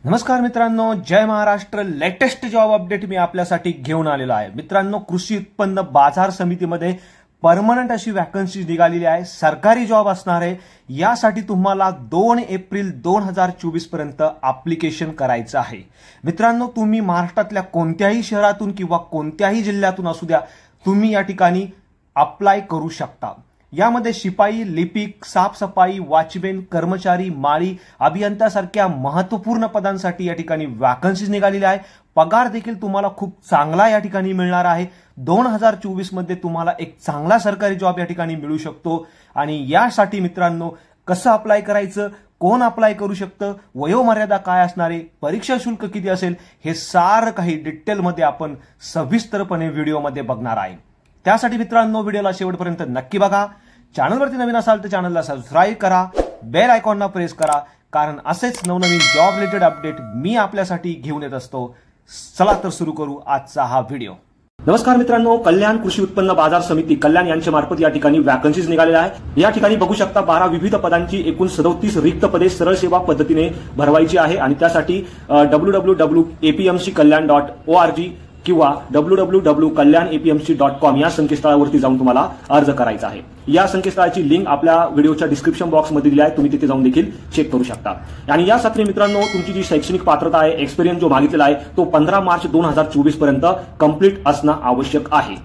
नमस्कार मित्रांनो, जय Maharashtra. Latest job update मी आपल्यासाठी घेऊन आलेलो आहे. मित्रांनो, कृषी उत्पन्न बाजार समितीमध्ये परमनंट अशी वॅकन्सी निघालेली आहे. सरकारी जॉब असणार आहे. यासाठी तुम्हाला 2 एप्रिल 2024 पर्यंत ऍप्लिकेशन करायचं आहे. मित्रांनो, तुम्ही महाराष्ट्रातल्या कोणत्याही शहरातून किंवा कोणत्याही जिल्ह्यातून असू द्या, तुम्ही या ठिकाणी अप्लाय करू शकता. यामध्ये शिपाई, लिपिक, साफसफाई, वॉचमॅन, कर्मचारी, माळी, अभियंत्यासारख्या महत्त्वपूर्ण पदांसाठी या ठिकाणी वॅकन्सीज निघालेल्या आहे. पगार देखील तुम्हाला खूप चांगला या ठिकाणी मिळणार आहे. 2024 मध्ये तुम्हाला एक चांगला सरकारी जॉब या ठिकाणी मिळू शकतो. आणि यासाठी मित्रांनो, कसं अप्लाय करायचं, कोण अप्लाय करू शकतं, वयोमर्यादा काय असणार आहे, परीक्षा शुल्क किती असेल, हे सारं काही डिटेलमध्ये आपण सविस्तरपणे व्हिडिओमध्ये बघणार आहे. त्यासाठी मित्रांनो, व्हिडिओला शेवटपर्यंत नक्की बघा. चॅनलवरती नवीन असाल तर चॅनलला सबस्क्राईब करा, बेल आयकॉनला प्रेस करा, कारण असेच नवनवीन जॉब रिलेटेड अपडेट मी आपल्यासाठी घेऊन येत असतो. चला तर सुरू करू आजचा हा व्हिडिओ. नमस्कार मित्रांनो, कल्याण कृषी उत्पन्न बाजार समिती कल्याण यांच्या मार्फत या ठिकाणी वॅकन्सीज निघालेल्या आहे. या ठिकाणी बघू शकता 12 विविध पदांची एकूण 37 रिक्त पदे सरळ सेवा पद्धतीने भरवायची आहे. आणि त्यासाठी www.apmckalyan.org किंवा www.kalyanapmc.com या संकेतस्थळावरती जाऊन तुम्हाला अर्ज करायचा आहे. या संकेतस्थळाची लिंक आपल्या व्हिडिओच्या डिस्क्रिप्शन बॉक्समध्ये दिली आहे, तुम्ही तिथे जाऊन देखील चेक करू शकता. आणि यासाठी मित्रांनो, तुमची जी शैक्षणिक पात्रता आहे, एक्सपिरियन्स जो मागितलेला आहे, तो 15 मार्च 2024 पर्यंत कंप्लीट असणं आवश्यक आहे.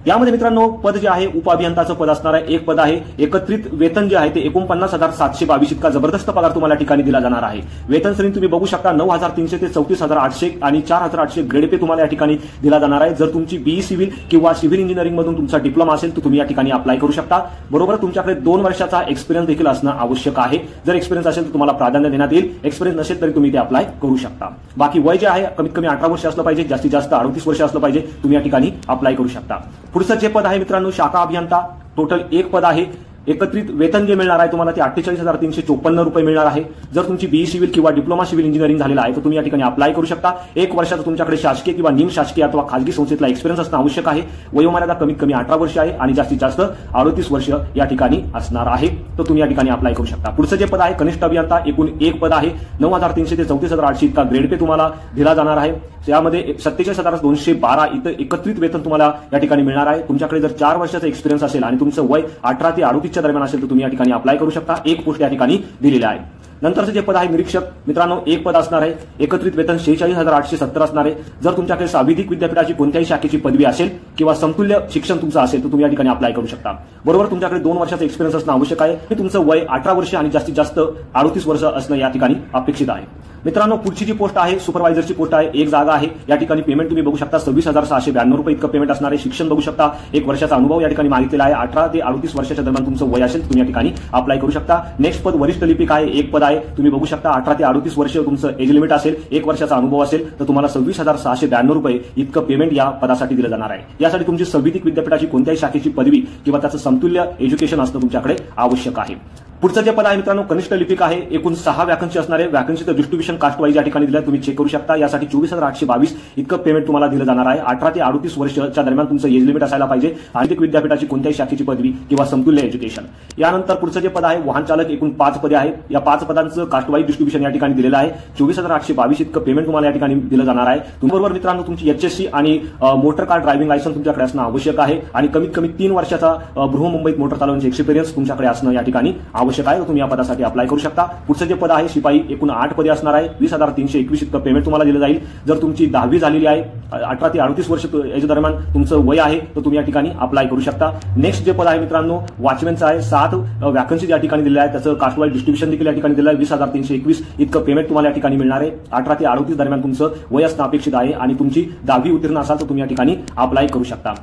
यामध्ये मित्रांनो, पद जे आहे उपअभियंताचं पद असणार आहे. एक पद आहे. एकत्रित वेतन जे आहे ते 49,722 इतका जबरदस्त पगार तुम्हाला ठिकाणी दिला जाणार आहे. वेतन श्रेणी तुम्ही बघू शकता 9,300 ते 34,800 आणि 4,800 ग्रेड पे तुम्हाला या ठिकाणी दिला जाणार आहे. जर तुमची बीई सिव्हिल किंवा सिव्हिल इंजिनिअरिंग मधून तुमचा डिप्लोमा असेल तर तुम्ही या ठिकाणी अप्लाय करू शकता. बरोबर, तुमच्याकडे 2 वर्षाचा एक्सपिरियन्स देखील असणं आवश्यक आहे. जर एक्सपिरियन्स असेल तर तुम्हाला प्राधान्य देण्यात येईल. एक्सपिरियन्स नसेल तरी तुम्ही ते अप्लाय करू शकता. बाकी वय जे आहे कमीत कमी 18 वर्ष असलं पाहिजे, जास्तीत जास्त 38 वर्ष असलं पाहिजे. तुम्ही या ठिकाणी अप्लाय करू शकता. पुढचं जे पद आहे मित्रांनो, शाखा अभियंता. टोटल एक पद आहे. एकत्रित वेतन जे मिळणार आहे तुम्हाला ते 48,354 रुपये मिळणार आहे. जर तुमची बीई सिव्हिल किंवा डिप्लोमा सिव्हिल इंजिनिअरिंग झालेला आहे तर तुम्ही या ठिकाणी अप्लाय करू शकता. 1 वर्षाचा तुमच्याकडे शासकीय किंवा निमशासकीय अथवा खाजगी संस्थेतला एक्सपिरियन्स असणं आवश्यक आहे. वयोमर्यादा कमीत कमी 18 वर्ष आहे आणि जास्तीत जास्त 38 वर्ष या ठिकाणी असणार आहे. तर तुम्ही या ठिकाणी अप्लाय करू शकता. पुढचं जे पद आहे कनिष्ठ अभियंता. एकूण एक पद आहे. 9,300 ते 34,800 इतका ग्रेड पे तुम्हाला दिला जाणार आहे. यामध्ये 47,212 इथं एकत्रित वेतन तुम्हाला या ठिकाणी मिळणार आहे. तुमच्याकडे जर 4 वर्षाचा एक्सपिरियन्स असेल आणि तुमचं वय 18 ते 38च्या दरम्यान असेल तर तुम्ही या ठिकाणी अप्लाय करू शकता. एक पोस्ट या ठिकाणी दिलेली आहे. नंतरचं जे पद आहे निरीक्षक. मित्रांनो, एक पद असणार आहे. एकत्रित वेतन 46,870 असणार आहे. जर तुमच्याकडे साविधिक विद्यापीठाची कोणत्याही शाखेची पदवी असेल किंवा समतुल्य शिक्षण तुमचं असेल तर तुम्ही या ठिकाणी अप्लाय करू शकता. बरोबर, तुमच्याकडे 2 वर्षाचा एक्सपिरियन्स असणं आवश्यक आहे. तुमचं वय 18 वर्ष आणि जास्तीत जास्त 38 वर्ष असणं या ठिकाणी अपेक्षित आहे. मित्रांनो, पुढची जी पोस्ट आहे सुपरवायझरची पोस्ट आहे. एक जागा आहे. या ठिकाणी पेमेंट तुम्ही बघू शकता 26,692 रुपये इतकं पेमेंट असणार आहे. शिक्षण बघू शकता 1 वर्षाचा अनुभव या ठिकाणी मागितलेला आहे. 18 ते 38 वर्षाच्या दरम्यान तुमचं वय असेल तुम्ही या ठिकाणी अप्लाय करू शकता. नेक्स्ट पद वरिष्ठ लिपिक आहे. एक पद आहे. तुम्ही बघू शकता 18 ते 38 वर्ष तुमचं एज लिमिट असेल. 1 वर्षाचा अनुभव असेल तर तुम्हाला 26,692 रुपये इतकं पेमेंट या पदासाठी दिलं जाणार आहे. यासाठी तुमची साविधिक विद्यापीठाची कोणत्याही शाखेची पदवी किंवा त्याचं समतुल्य एज्युकेशन असणं तुमच्याकडे आवश्यक आहे. पुढचं जे पद आहे मित्रांनो कनिष्ठ लिपिक आहे. एकूण 6 वॅकन्सी असणार आहे. वॅकन्सीचं डिस्ट्रीब्युशन कास्ट वाईज या ठिकाणी दिलं, तुम्ही चेक करू शकता. यासाठी 24,822 इतकं पेमेंट तुम्हाला दिलं जाणार आहे. 18 ते 38 वर्षाच्या दरम्यान तुमचं एज लिमिट असायला पाहिजे. आणि विद्यापीठाची कोणत्याही शाखेची पदवी किंवा समतुल्य एज्युकेशन. यानंतर पुढचं जे पद आहे वाहन चालक. एकूण 5 पदे आहेत. या 5 पदांचं कास्ट वाईज डिस्ट्रीब्युशन या ठिकाणी दिलेलं आहे. 24,822 इतकं पेमेंट तुम्हाला या ठिकाणी दिलं जाणार आहे. तुमच्याबरोबर मित्रांनो तुमची एचएससी आणि मोटर कार ड्रायव्हिंग लायसन्स तुमच्याकडे असणं आवश्यक आहे. आणि कमीत कमी 3 वर्षाचा बृहमुंबईत मोटर चालवण्याचे एक्सपिरियन्स तुमच्याकडे असणं या ठिकाणी आवश्यक आहे. तुम्ही या पदासाठी अप्लाय करू शकता. पुढचं जे पद आहे शिपाई. एकूण 8 पदे असणार आहे. 20,321 इतकं पेमेंट तुम्हाला दिलं जाईल. जर तुमची 10वी झालेली आहे, 18 ते 38 वर्ष याच्या दरम्यान तुमचं वय आहे तर तुम्ही या ठिकाणी अप्लाय करू शकता. नेक्स्ट जे पद आहे मित्रांनो वॉचमॅनचं आहे. 7 वॅकन्सी या ठिकाणी दिलेल्या आहेत. त्याचं कास्ट वाईज डिस्ट्रीब्युशन देखील या ठिकाणी दिलं आहे. 20,321 इतकं पेमेंट तुम्हाला या ठिकाणी मिळणार आहे. 18 ते 38 दरम्यान तुमचं वय असणं अपेक्षित आहे आणि तुमची 10वी उत्तीर्ण असाल तर तुम्ही या ठिकाणी अप्लाय करू शकता.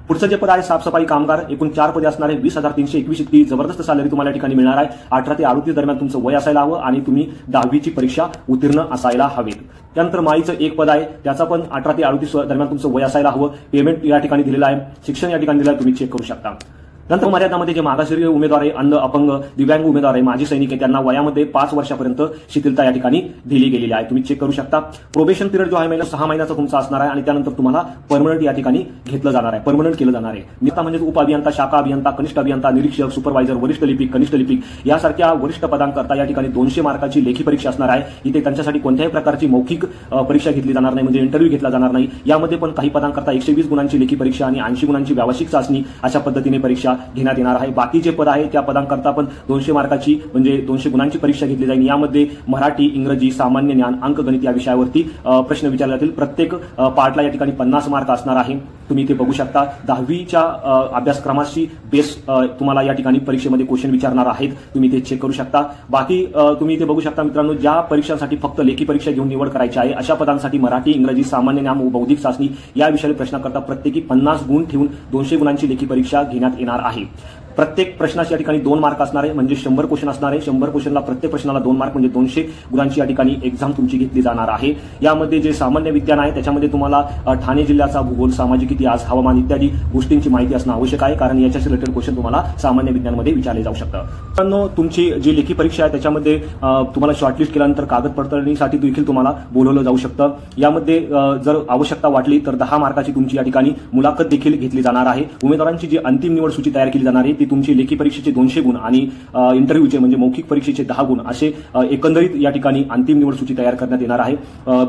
पुढचं जे पद आहे साफसफाई कामगार. एकूण 4 पदे असणार आहे. 20,321 इतकी जबरदस्त सॅलरी तुम्हाला या ठिकाणी मिळणार आहे. 18 ते 38 दरम्यान तुमचं वय असायला हवं आणि तुम्ही 10वीची परीक्षा उत्तीर्ण असायला हवेत. त्यानंतर माईचं एक पद आहे. त्याचा पण 18 ते 38 दरम्यान तुमचं वय असायला हवं. पेमेंट या ठिकाणी दिलेलं आहे. शिक्षण या ठिकाणी दिलं आहे, तुम्ही चेक करू शकता. नंतर मर्यादामध्ये जे मागासवर्गीय उमेदवार आहे, अंध, अपंग, दिव्यांग उमेदवार आहे, माजी सैनिक आहे, त्यांना वयामध्ये 5 वर्षापर्यंत शिथिलता या ठिकाणी दिली गेलेली आहे. तुम्ही चेक करू शकता. प्रोबेशन पिरियड जो आहे 6 महिन्याचा तुमचा असणार आहे आणि त्यानंतर तुम्हाला परमनंट या ठिकाणी घेतलं जाणार आहे, परमनंट केलं जाणार आहे. नियुक्ता म्हणजे उप अभियंता, शाखा अभियंता, कनिष्ठ अभियंता, निरीक्षक, सुपरवायझर, वरिष्ठ लिपिक, कनिष्ठ लिपिक यासारख्या वरिष्ठ पदांकरता या ठिकाणी 200 मार्काची लेखी परीक्षा असणार आहे. इथे त्यांच्यासाठी कोणत्याही प्रकारची मौखिक परीक्षा घेतली जाणार नाही, म्हणजे इंटरव्ह्यू घेतला जाणार नाही. यामध्ये पण काही पदांकरता 120 गुणांची लेखी परीक्षा आणि 80 गुणांची व्यावसायिक चाचणी अशा पद्धतीने परीक्षा घेण्यात येणार आहे. बाकीचे पद आहे त्या पदांकरता पण 200 मार्काची म्हणजे 200 गुणांची परीक्षा घेतली जाईल. यामध्ये मराठी, इंग्रजी, सामान्य ज्ञान, अंकगणित या विषयावरती प्रश्न विचारले जातील. प्रत्येक पार्टला या ठिकाणी 50 मार्क असणार आहे. तुम्ही इथे बघू शकता 10वीच्या अभ्यासक्रमाची बेस तुम्हाला या ठिकाणी परीक्षेमध्ये क्वेश्चन विचारणार आहेत. तुम्ही इथे चेक करू शकता. बाकी तुम्ही इथे बघू शकता मित्रांनो, ज्या परीक्षांसाठी फक्त लेखी परीक्षा घेऊन निवड करायची आहे अशा पदांसाठी मराठी, इंग्रजी, सामान्य ज्ञान व बौद्धिक चाचणी या विषयातील प्रश्नाकरता प्रत्येकी 50 गुण ठेवून 200 गुणांची लेखी परीक्षा घेण्यात येणार आहे. प्रत्येक प्रश्नाची या ठिकाणी 2 मार्क असणार आहे, म्हणजे 100 क्वेश्चन असणार आहे. 100 क्वेश्चनला प्रत्येक प्रश्नाला 2 मार्क म्हणजे 200 गुणांची या ठिकाणी एक्झाम तुमची घेतली जाणार आहे. यामध्ये जे सामान्य विज्ञान आहे त्याच्यामध्ये तुम्हाला ठाणे जिल्ह्याचा भूगोल, सामाजिक इतिहास, हवामान इत्यादी गोष्टींची माहिती असणं आवश्यक आहे, कारण याच्याशी रिलेटेड क्वेश्चन तुम्हाला सामान्य विज्ञानमध्ये विचारले जाऊ शकतं. मित्रांनो, तुमची जी लेखी परीक्षा आहे त्याच्यामध्ये तुम्हाला शॉर्टलिस्ट केल्यानंतर कागद पडताळणीसाठी देखील तुम्हाला बोलवलं जाऊ शकतं. यामध्ये जर आवश्यकता वाटली तर 10 मार्काची तुमची या ठिकाणी मुलाखत देखील घेतली जाणार आहे. उमेदवारांची जी अंतिम निवड सूची तयार केली जाणार आहे ती तुमची लेखी परीक्षेचे 200 गुण आणि इंटरव्ह्यूचे म्हणजे मौखिक परीक्षेचे 10 गुण असे एकंदरीत या ठिकाणी अंतिम निवड सूची तयार करण्यात येणार आहे.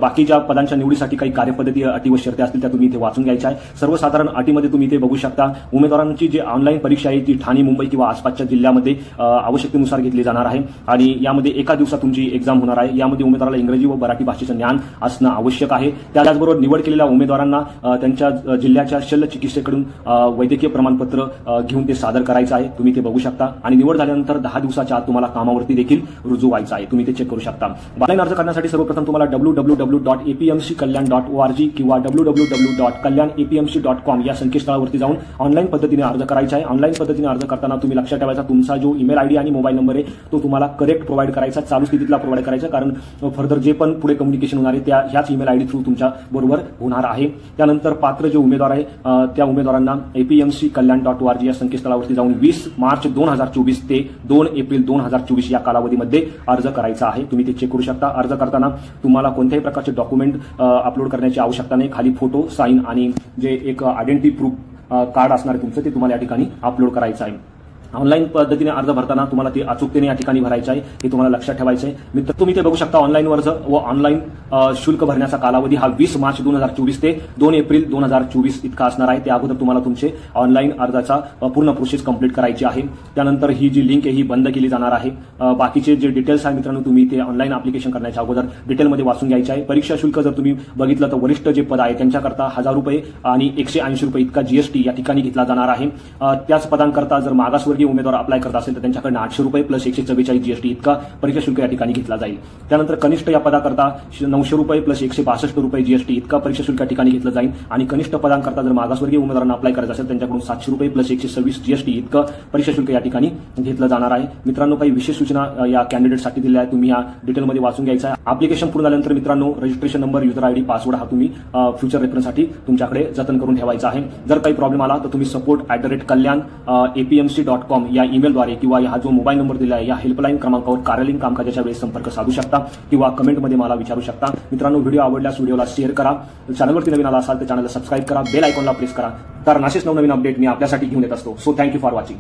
बाकीच्या पदांच्या निवडीसाठी काही कार्यपद्धती, अटी व शर्ती असतील त्या तुम्ही इथे वाचून घ्यायच्या आहे. सर्वसाधारण अटीमध्ये तुम्ही इथे बघू शकता. उमेदवारांची जी ऑनलाईन परीक्षा आहे ती ठाणे, मुंबई किंवा आसपासच्या जिल्ह्यामध्ये आवश्यकतेनुसार घेतली जाणार आहे आणि यामध्ये एका दिवसात तुमची एक्झाम होणार आहे. यामध्ये उमेदवाराला इंग्रजी व मराठी भाषेचं ज्ञान असणं आवश्यक आहे. त्याचबरोबर निवड केलेल्या उमेदवारांना त्यांच्या जिल्ह्याच्या शल्य चिकित्सेकडून वैद्यकीय प्रमाणपत्र घेऊन ते सादर करायचं आहे. तुम्ही ते बघू शकता आणि निवड झाल्यानंतर 10 दिवसाच्या आत तुम्हाला कामावरती देखील रुजू व्हायचं आहे. तुम्ही ते चेक करू शकता. ऑनलाईन अर्ज करण्यासाठी सर्वप्रथम तुम्हाला www.apmckalyan.org किंवा www.kalyanapmc.com या संकेतस्थळावरती जाऊन ऑनलाईन पद्धतीने अर्ज करायचा आहे. ऑनलाईन पद्धतीने अर्ज करताना तुम्ही लक्षात ठेवायचा तुमचा जो ईमेल आयडी आणि मोबाईल नंबर आहे तो तुम्हाला करेक्ट प्रोव्हाइड करायचा, चालू स्थितीतला प्रोव्हाइड करायचा, कारण फर्दर जे पण पुढे कम्युनिकेशन होणार आहे त्या ह्याच ईमेल आयडी थ्रू तुमच्या बरोबर होणार आहे. त्यानंतर पात्र जे उमेदवार आहे त्या उमेदवारांना apmckalyan.org या संकेतस्थळावरती जाऊन 20 मार्च 2024 ते 2 एप्रिल 2024 या कालावधीमध्ये अर्ज करायचा आहे. तुम्ही ते चेक करू शकता. अर्ज करताना तुम्हाला कोणत्याही प्रकारचे डॉक्युमेंट अपलोड करण्याची आवश्यकता नाही. खाली फोटो, साईन आणि जे एक आयडेंटिटी प्रूफ कार्ड असणार आहे तुमचं ते तुम्हाला या ठिकाणी अपलोड करायचं आहे. ऑनलाईन पद्धतीने अर्ज भरताना तुम्हाला ते अचूकतेने या ठिकाणी भरायचं आहे, हे तुम्हाला लक्षात ठेवायचं आहे. मित्र, तुम्ही ते बघू शकता ऑनलाईन अर्ज व ऑनलाईन शुल्क भरण्याचा कालावधी हा 20 मार्च 2024 ते 2 एप्रिल 2024 इतका असणार आहे. त्या अगोदर तुम्हाला तुमचे ऑनलाईन अर्जाचा पूर्ण प्रोसेस कंप्लीट करायची आहे. त्यानंतर ही जी लिंक आहे ही बंद केली जाणार आहे. बाकीचे जे डिटेल्स आहे मित्रांनो तुम्ही ते ऑनलाईन अप्लिकेशन करण्याच्या अगोदर डिटेलमध्ये वाचून घ्यायचे आहे. परीक्षा शुल्क जर तुम्ही बघितलं तर वरिष्ठ जे पद आहे त्यांच्याकरता 1000 रुपये आणि 180 रुपये इतका जीएसटी या ठिकाणी घेतला जाणार आहे. त्याच पदांकरता जर मागासवर्गीय उमेदवार अप्लाय करत असेल तर त्यांच्याकडे 800 रुपये प्लस 144 जीएसटी इतका परीक्षा शुल्क या ठिकाणी घेतला जाईल. त्यानंतर कनिष्ठ या पदाकरता 900 रुपये प्लस 162 रुपये जीएसटी इतका परीक्षा शुल्क या ठिकाणी घेतलं जाईल आणि कनिष्ठ पदांकरता जर मागासवर्गीय उमेदवारांना अप्लाय करायचं असेल त्यांच्याकडून 700 रुपये प्लस 126 जीएसटी इतकं परीक्षा शुल्क या ठिकाणी घेतलं जाणार आहे. मित्रांनो, काही विशेष सूचना या कॅन्डिडेटसाठी दिल्या आहेत, तुम्ही या डिटेलमध्ये वाचून घ्यायचा आहे. ऍप्लिकेशन पूर्ण झाल्यानंतर मित्रांनो registration number, user ID, password हा तुम्ही फ्युचर रेफरन्ससाठी तुमच्याकडे जतन करून ठेवायचा आहे. जर काही प्रॉब्लेम आला तर तुम्ही support@kalyan.apmc.com या ईमेलद्वारे किंवा हा जो मोबाईल नंबर दिला आहे या हेल्पलाईन क्रमांकावर कार्यालयीन कामकाजाच्या वेळेस संपर्क साधू शकता किंवा कमेंटमध्ये मला विचारू शकता. मित्रांनो, व्हिडिओ आवडल्यास व्हिडिओला शेअर करा. चॅनलवरती नवीन आला असाल तर चॅनलला सबस्क्राईब करा, बेल आयकॉनला प्रेस करा, कारण असेच नवनवीन अपडेट मी आपल्यासाठी घेऊन येत असतो. So thank you for watching.